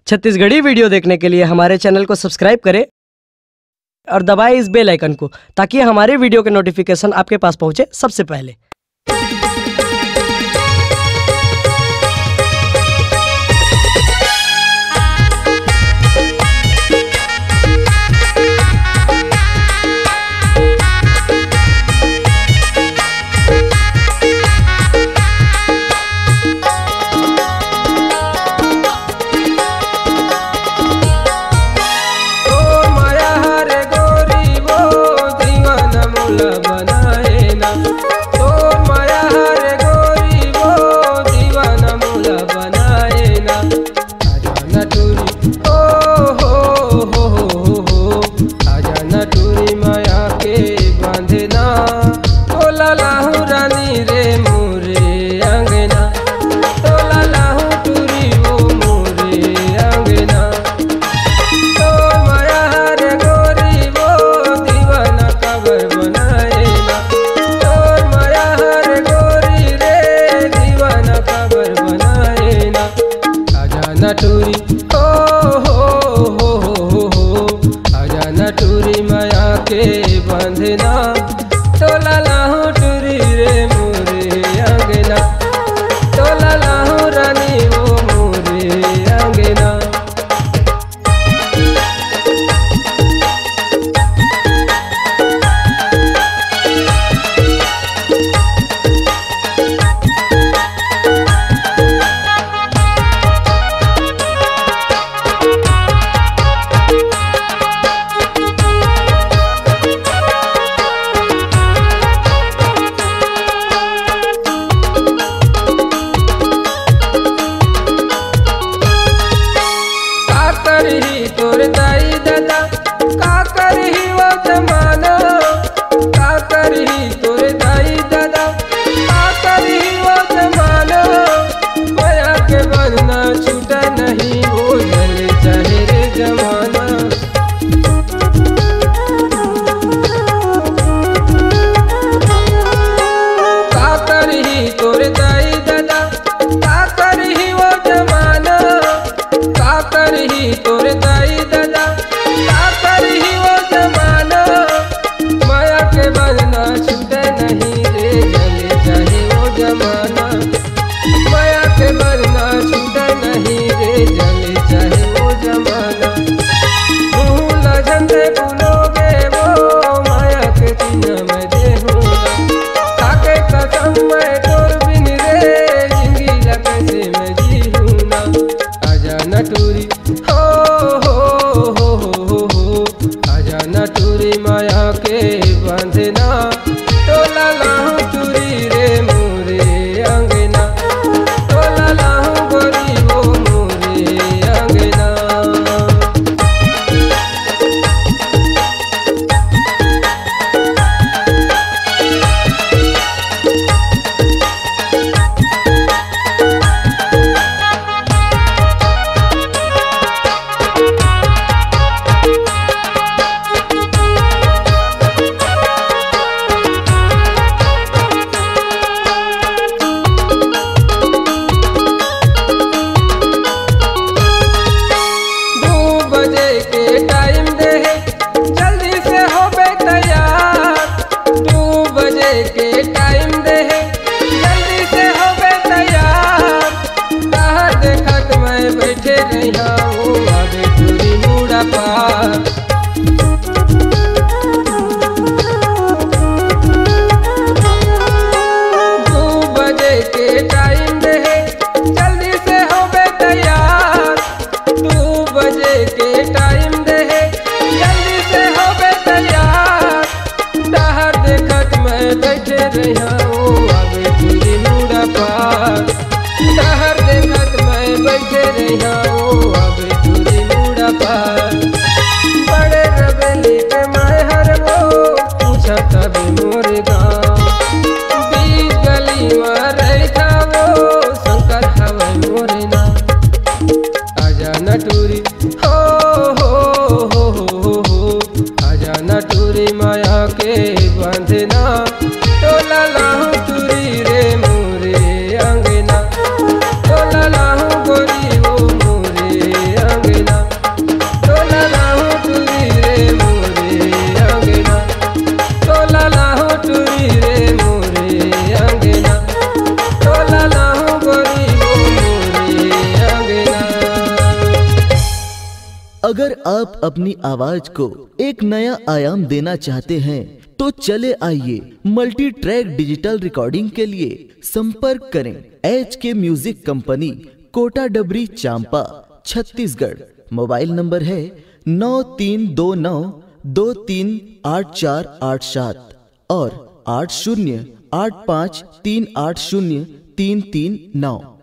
Chhattisgarhi video देखने के लिए हमारे चैनल को सब्सक्राइब करें और दबाएं इस बेल आइकन को ताकि हमारे वीडियो के नोटिफिकेशन आपके पास पहुंचे सबसे पहले। नटूरी आजा नटूरी माया के बंधना तोला लाहू टूरी रे मोरे अंगना तोला लाहू रानी वो मोरे अंगना। तोर दाई दादा का करही वो जमाना का करही तोर दाई दादा का करही वो जमाना माया के बनना छूटा नहीं वो जले चाहे रे जमाना। का करही तोर दाई दादा का करही वो जमाना का करही तोर दाई दादा का करही वो जमाना माया के बनना छूटे नहीं रे जले चाहे वो जमाना माया के बनना छूटे नहीं रे जले चाहे वो जमाना। भूल झंडे भूलोगे वो माया के चिन्ह में देहूँगा ताके कसम मैं तोर बिन रे जिंदगी ला कैसे मैं जीऊँगा। आजा नटूरी आजा नटूरी माया के बंधना तोला लाहू टूरी रे मोरे अंगना तोला लाहू गोरी वो मोरे अंगना। बैठे रहिया वो आगे टूरी मुड़ा पार 2 बजे के टाइम दे जल्दी से हो बे तैयार 2 बजे के टाइम दे जल्दी से हो बे तैयार बाहर देखत मैं बैठे रहिया वो आगे टूरी मुड़ा पार बाहर देखत मैं बैठे रहिया वो आगे टूरी मुड़ा पार। बड़े रबेली के मैं हर वो पूछा तब मोर गाँव 20 गली में रहता वो शंकर हवे मोर ना। आजा नटूरी आजा नटूरी माया के बंधना तोला लाहू टूरी रे मोरे अंगना तोला लाहू गोरी वो मोरे अंगना। आप अपनी आवाज को एक नया आयाम देना चाहते हैं तो चले आइए मल्टी ट्रैक डिजिटल रिकॉर्डिंग के लिए संपर्क करें HK म्यूजिक कंपनी, कोटा डबरी, चांपा, छत्तीसगढ़। मोबाइल नंबर है 9329238487 और 8085380339।